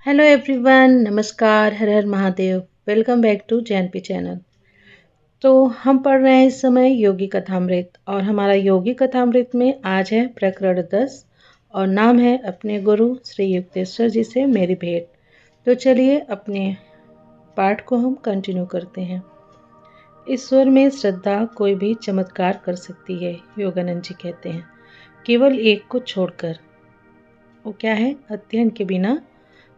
Hello everyone, नमस्कार, Har Har Mahadev. Welcome back to जैनपी channel. तो हम पढ़ रहे हैं इस समय योगी कथामृत और हमारा योगी कथामृत में आज है प्रकरण 10 और नाम है अपने गुरु श्री युक्तेश्वर जी से मेरी भेंट। तो चलिए अपने पाठ को हम कंटिन्यू करते हैं। ईश्वर में श्रद्धा कोई भी चमत्कार कर सकती है, योगानंद जी कहते हैं, केवल एक को छोड़कर। वो क्या है? अध्ययन के बिना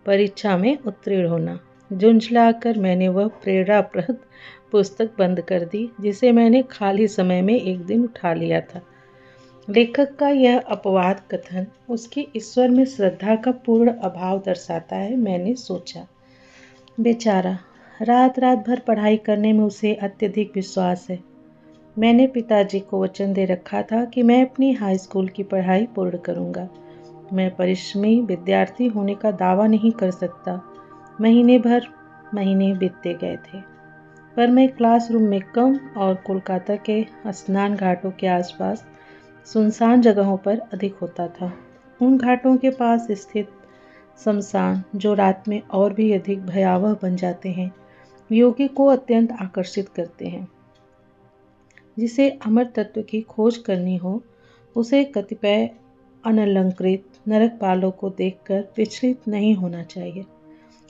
परीक्षा में उत्तीर्ण होना। झुंझलाकर मैंने वह प्रेरणाप्रद पुस्तक बंद कर दी जिसे मैंने खाली समय में एक दिन उठा लिया था। लेखक का यह अपवाद कथन उसकी ईश्वर में श्रद्धा का पूर्ण अभाव दर्शाता है। मैंने सोचा, बेचारा, रात रात भर पढ़ाई करने में उसे अत्यधिक विश्वास है। मैंने पिताजी को वचन दे रखा था कि मैं अपनी हाई स्कूल की पढ़ाई पूर्ण करूंगा। मैं परिश्रमी विद्यार्थी होने का दावा नहीं कर सकता। महीने बीतते गए थे, पर मैं क्लासरूम में कम और कोलकाता के स्नान घाटों के आसपास सुनसान जगहों पर अधिक होता था। उन घाटों के पास स्थित शमशान, जो रात में और भी अधिक भयावह बन जाते हैं, योगी को अत्यंत आकर्षित करते हैं। जिसे अमर तत्व की खोज करनी हो, उसे कतिपय अनलंकृत नरकपालों को देखकर विचलित नहीं होना चाहिए।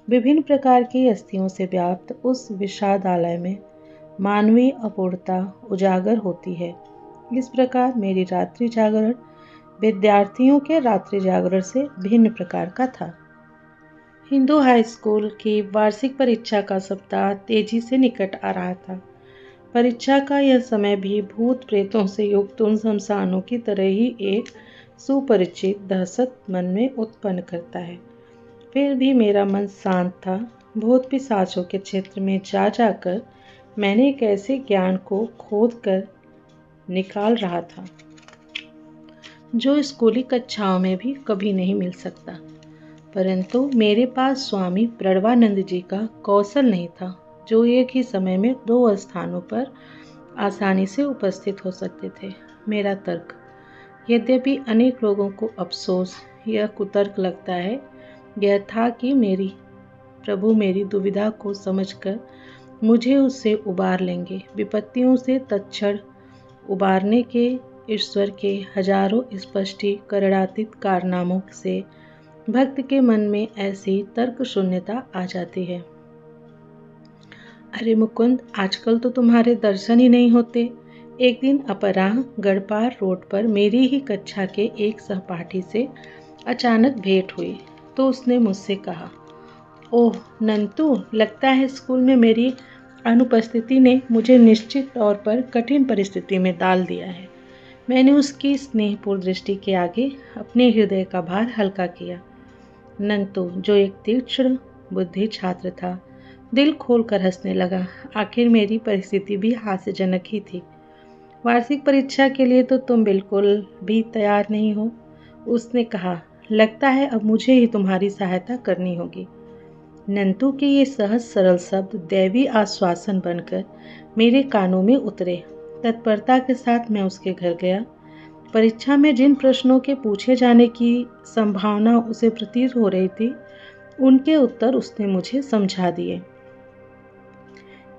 विभिन्न प्रकार की अस्थियों से व्याप्त उस विषादालय में मानवीय अपूर्णता उजागर होती है। इस प्रकार मेरी रात्रि जागरण विद्यार्थियों के रात्रि जागरण से भिन्न प्रकार का था। हिंदू हाई स्कूल की वार्षिक परीक्षा का सप्ताह तेजी से निकट आ रहा था। परीक्षा का यह समय भी भूत प्रेतों से युक्त उन शमशानों की तरह ही एक सुपरिचित दहशत मन में उत्पन्न करता है। फिर भी मेरा मन शांत था। भूत पिशाचों के क्षेत्र में जा जाकर मैंने एक ऐसे ज्ञान को खोद कर निकाल रहा था जो स्कूली कक्षाओं में भी कभी नहीं मिल सकता। परंतु मेरे पास स्वामी प्रणवानंद जी का कौशल नहीं था, जो एक ही समय में दो स्थानों पर आसानी से उपस्थित हो सकते थे। मेरा तर्क, यद्यपि अनेक लोगों को अफसोस यह कुतर्क लगता है, यह था कि प्रभु मेरी दुविधा को समझकर मुझे उससे उबार लेंगे। विपत्तियों से तत्क्षण उबारने के ईश्वर के हजारों स्पष्टीकरणातीत कारनामों से भक्त के मन में ऐसी तर्क शून्यता आ जाती है। अरे मुकुंद, आजकल तो तुम्हारे दर्शन ही नहीं होते। एक दिन अपराह्न गढ़पार रोड पर मेरी ही कक्षा के एक सहपाठी से अचानक भेंट हुई तो उसने मुझसे कहा, ओह नंतू, लगता है स्कूल में मेरी अनुपस्थिति ने मुझे निश्चित तौर पर कठिन परिस्थिति में डाल दिया है। मैंने उसकी स्नेहपूर्ण दृष्टि के आगे अपने हृदय का भार हल्का किया। नंतू, जो एक तीक्ष्ण बुद्धि छात्र था, दिल खोलकर हंसने लगा। आखिर मेरी परिस्थिति भी हास्यजनक ही थी। वार्षिक परीक्षा के लिए तो तुम बिल्कुल भी तैयार नहीं हो, उसने कहा। लगता है अब मुझे ही तुम्हारी सहायता करनी होगी। नंतू के ये सहज सरल शब्द दैवी आश्वासन बनकर मेरे कानों में उतरे। तत्परता के साथ मैं उसके घर गया। परीक्षा में जिन प्रश्नों के पूछे जाने की संभावना उसे प्रतीत हो रही थी, उनके उत्तर उसने मुझे समझा दिए।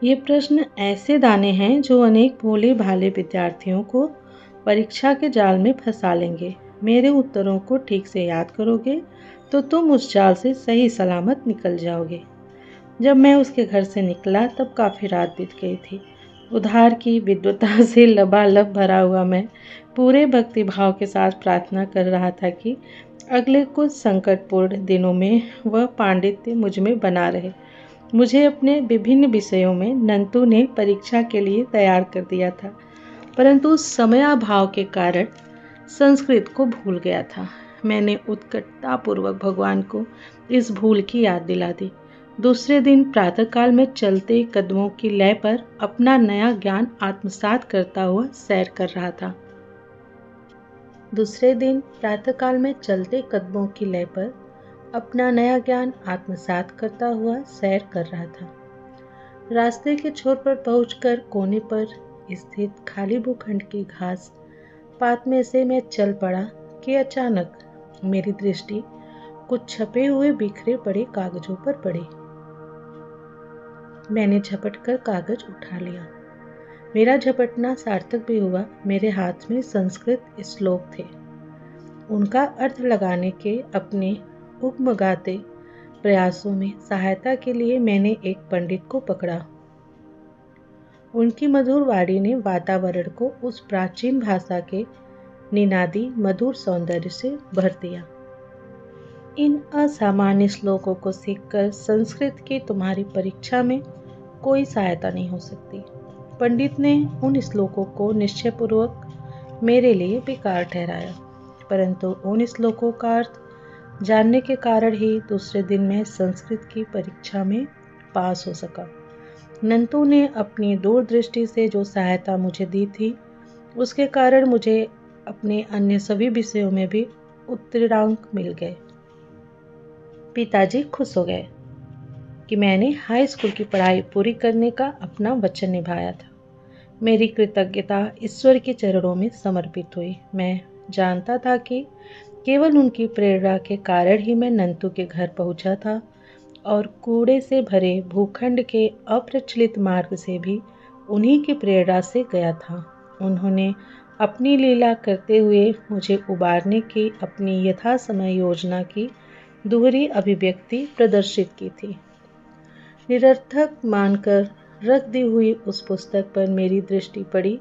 ये प्रश्न ऐसे दाने हैं जो अनेक भोले भाले विद्यार्थियों को परीक्षा के जाल में फंसा लेंगे। मेरे उत्तरों को ठीक से याद करोगे तो तुम उस जाल से सही सलामत निकल जाओगे। जब मैं उसके घर से निकला तब काफ़ी रात बीत गई थी। उधार की विद्वता से लबालब भरा हुआ मैं पूरे भक्तिभाव के साथ प्रार्थना कर रहा था कि अगले कुछ संकटपूर्ण दिनों में वह पांडित्य मुझ में बना रहे। मुझे अपने विभिन्न विषयों में नंतू ने परीक्षा के लिए तैयार कर दिया था, परंतु समयाभाव के कारण संस्कृत को भूल गया था। मैंने उत्कटतापूर्वक भगवान को इस भूल की याद दिला दी। दूसरे दिन प्रातःकाल में चलते कदमों की लय पर अपना नया ज्ञान आत्मसात करता हुआ सैर कर रहा था। रास्ते के छोर पर पहुंचकर कोने पर स्थित खाली भूखंड की घास पात में से मैं चल पड़ा कि अचानक मेरी दृष्टि कुछ छपे हुए बिखरे पड़े कागजों पर पड़े। मैंने झपट कर कागज उठा लिया। मेरा झपटना सार्थक भी हुआ। मेरे हाथ में संस्कृत श्लोक थे। उनका अर्थ लगाने के अपने उगमगाते प्रयासों में सहायता के लिए मैंने एक पंडित को पकड़ा। उनकी मधुर वाणी ने वातावरण को उस प्राचीन भाषा के निनादी मधुर सौंदर्य से भर दिया। इन असामान्य श्लोकों को सीखकर संस्कृत की तुम्हारी परीक्षा में कोई सहायता नहीं हो सकती। पंडित ने उन श्लोकों को निश्चयपूर्वक मेरे लिए बेकार ठहराया, परंतु उन श्लोकों का अर्थ जानने के कारण ही दूसरे दिन मैं संस्कृत की परीक्षा में पास हो सका। नंतू ने अपनी दूरदृष्टि से जो सहायता मुझे दी थी, उसके कारण मुझे अपने अन्य सभी विषयों में भी उत्तीर्णांक मिल गए। पिताजी खुश हो गए कि मैंने हाई स्कूल की पढ़ाई पूरी करने का अपना वचन निभाया था। मेरी कृतज्ञता ईश्वर के चरणों में समर्पित हुई। मैं जानता था कि केवल उनकी प्रेरणा के कारण ही मैं नंतू के घर पहुंचा था और कूड़े से भरे भूखंड के अप्रचलित मार्ग से भी उन्हीं की प्रेरणा से गया था। उन्होंने अपनी लीला करते हुए मुझे उबारने की अपनी यथासमय योजना की दोहरी अभिव्यक्ति प्रदर्शित की थी। निरर्थक मानकर रख दी हुई उस पुस्तक पर मेरी दृष्टि पड़ी,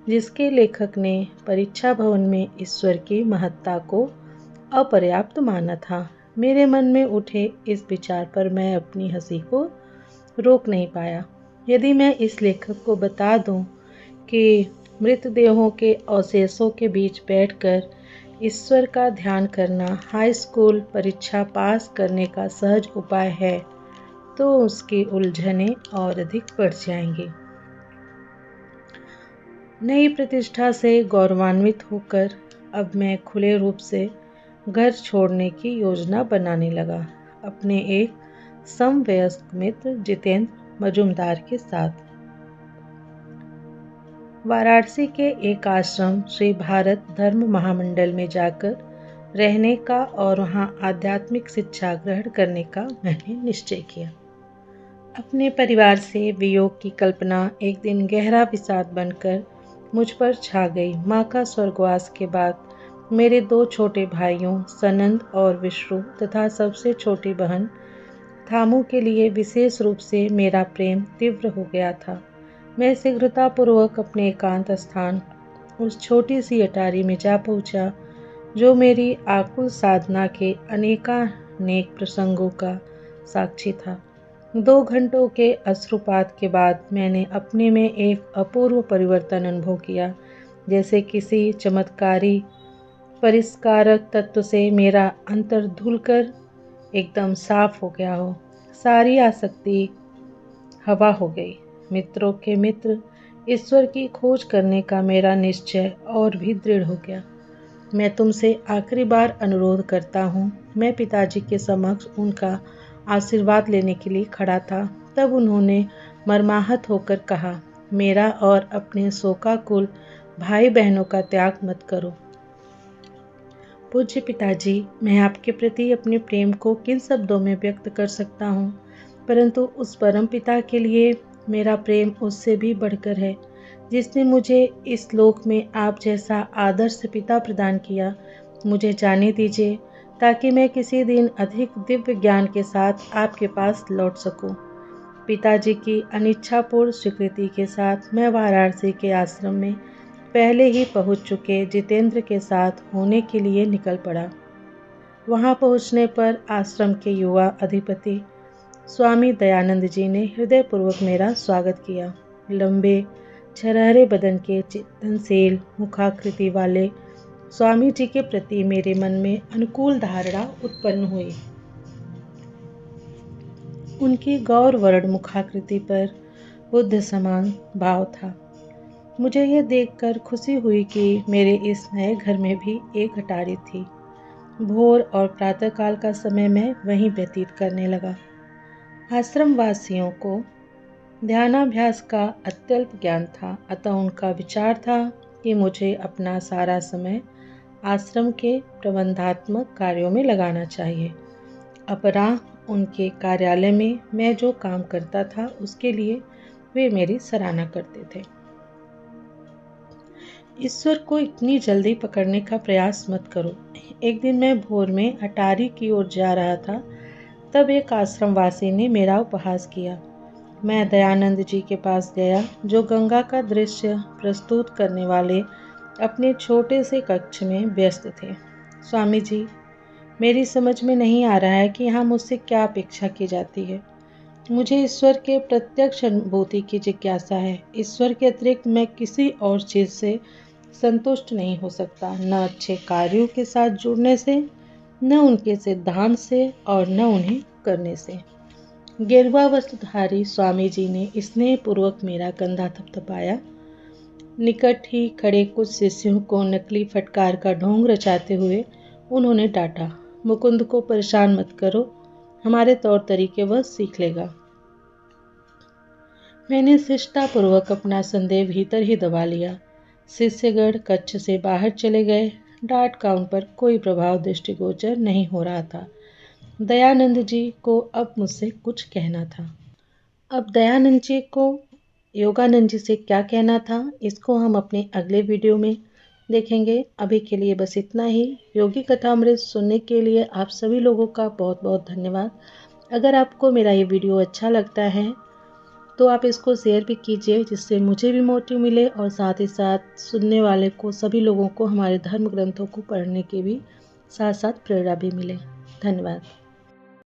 जिसके लेखक ने परीक्षा भवन में ईश्वर की महत्ता को अपर्याप्त माना था। मेरे मन में उठे इस विचार पर मैं अपनी हंसी को रोक नहीं पाया। यदि मैं इस लेखक को बता दूं कि मृतदेहों के अवशेषों के बीच बैठकर ईश्वर का ध्यान करना हाई स्कूल परीक्षा पास करने का सहज उपाय है, तो उसकी उलझनें और अधिक बढ़ जाएंगी। नई प्रतिष्ठा से गौरवान्वित होकर अब मैं खुले रूप से घर छोड़ने की योजना बनाने लगा, अपने एक समवयस्क मित्र जितेंद्र मजुमदार के साथ। वाराणसी के एक आश्रम श्री भारत धर्म महामंडल में जाकर रहने का और वहाँ आध्यात्मिक शिक्षा ग्रहण करने का मैंने निश्चय किया। अपने परिवार से वियोग की कल्पना एक दिन गहरा विषाद बनकर मुझ पर छा गई। माँ का स्वर्गवास के बाद मेरे दो छोटे भाइयों सनंद और विष्णु तथा सबसे छोटी बहन थामू के लिए विशेष रूप से मेरा प्रेम तीव्र हो गया था। मैं शीघ्रतापूर्वक अपने एकांत स्थान उस छोटी सी अटारी में जा पहुंचा, जो मेरी आकुल साधना के अनेकानेक प्रसंगों का साक्षी था। 2 घंटों के अश्रुपात के बाद मैंने अपने में एक अपूर्व परिवर्तन अनुभव किया, जैसे किसी चमत्कारी परिष्कारक तत्व से मेरा अंतर धुलकर एकदम साफ हो गया हो। सारी आसक्ति हवा हो गई। मित्रों के मित्र ईश्वर की खोज करने का मेरा निश्चय और भी दृढ़ हो गया। मैं तुमसे आखिरी बार अनुरोध करता हूँ। मैं पिताजी के समक्ष उनका आशीर्वाद लेने के लिए खड़ा था, तब उन्होंने मर्माहत होकर कहा, मेरा और अपने शोकाकुल भाई बहनों का त्याग मत करो। पूज्य पिताजी, मैं आपके प्रति अपने प्रेम को किन शब्दों में व्यक्त कर सकता हूँ, परंतु उस परम पिता के लिए मेरा प्रेम उससे भी बढ़कर है, जिसने मुझे इस लोक में आप जैसा आदर्श पिता प्रदान किया। मुझे जाने दीजिए, ताकि मैं किसी दिन अधिक दिव्य ज्ञान के साथ आपके पास लौट सकूं। पिताजी की अनिच्छापूर्ण स्वीकृति के साथ मैं वाराणसी के आश्रम में पहले ही पहुंच चुके जितेंद्र के साथ होने के लिए निकल पड़ा। वहां पहुंचने पर आश्रम के युवा अधिपति स्वामी दयानंद जी ने हृदयपूर्वक मेरा स्वागत किया। लंबे छरहरे बदन के चिंतनशील मुखाकृति वाले स्वामी जी के प्रति मेरे मन में अनुकूल धारणा उत्पन्न हुई। उनकी गौरवर्ण मुखाकृति पर बुद्ध समान भाव था। मुझे यह देखकर खुशी हुई कि मेरे इस नए घर में भी एक अटारी थी। भोर और प्रातःकाल का समय मैं वहीं व्यतीत करने लगा। आश्रम वासियों को ध्यानाभ्यास का अत्यल्प ज्ञान था, अतः उनका विचार था कि मुझे अपना सारा समय आश्रम के प्रबंधात्मक कार्यों में लगाना चाहिए। अपराह उनके कार्यालय में मैं जो काम करता था उसके लिए वे मेरी सराहना करते थे। ईश्वर को इतनी जल्दी पकड़ने का प्रयास मत करो। एक दिन मैं भोर में अटारी की ओर जा रहा था, तब एक आश्रमवासी ने मेरा उपहास किया। मैं दयानंद जी के पास गया, जो गंगा का दृश्य प्रस्तुत करने वाले अपने छोटे से कक्ष में व्यस्त थे। स्वामी जी, मेरी समझ में नहीं आ रहा है कि यहाँ मुझसे क्या अपेक्षा की जाती है। मुझे ईश्वर के प्रत्यक्ष अनुभूति की जिज्ञासा है। ईश्वर के अतिरिक्त मैं किसी और चीज़ से संतुष्ट नहीं हो सकता, न अच्छे कार्यों के साथ जुड़ने से, न उनके सिद्धांत से और न उन्हें करने से। गेरुआ वस्त्रधारी स्वामी जी ने स्नेहपूर्वक मेरा कंधा थपथपाया। निकट ही खड़े कुछ शिष्यों को नकली फटकार का ढोंग रचाते हुए उन्होंने डांटा, मुकुंद को परेशान मत करो, हमारे तौर तरीके वह सीख लेगा। मैंने शिष्टापूर्वक अपना संदेह भीतर ही दबा लिया। शिष्यगण कक्ष से बाहर चले गए। डांट का उन पर कोई प्रभाव दृष्टिगोचर नहीं हो रहा था। दयानंद जी को अब मुझसे कुछ कहना था। अब दयानंद जी को योगानंद जी से क्या कहना था, इसको हम अपने अगले वीडियो में देखेंगे। अभी के लिए बस इतना ही। योगी कथामृत सुनने के लिए आप सभी लोगों का बहुत बहुत धन्यवाद। अगर आपको मेरा ये वीडियो अच्छा लगता है तो आप इसको शेयर भी कीजिए, जिससे मुझे भी मोटिव मिले और साथ ही साथ सुनने वाले को, सभी लोगों को हमारे धर्म ग्रंथों को पढ़ने की भी साथ साथ प्रेरणा भी मिले। धन्यवाद।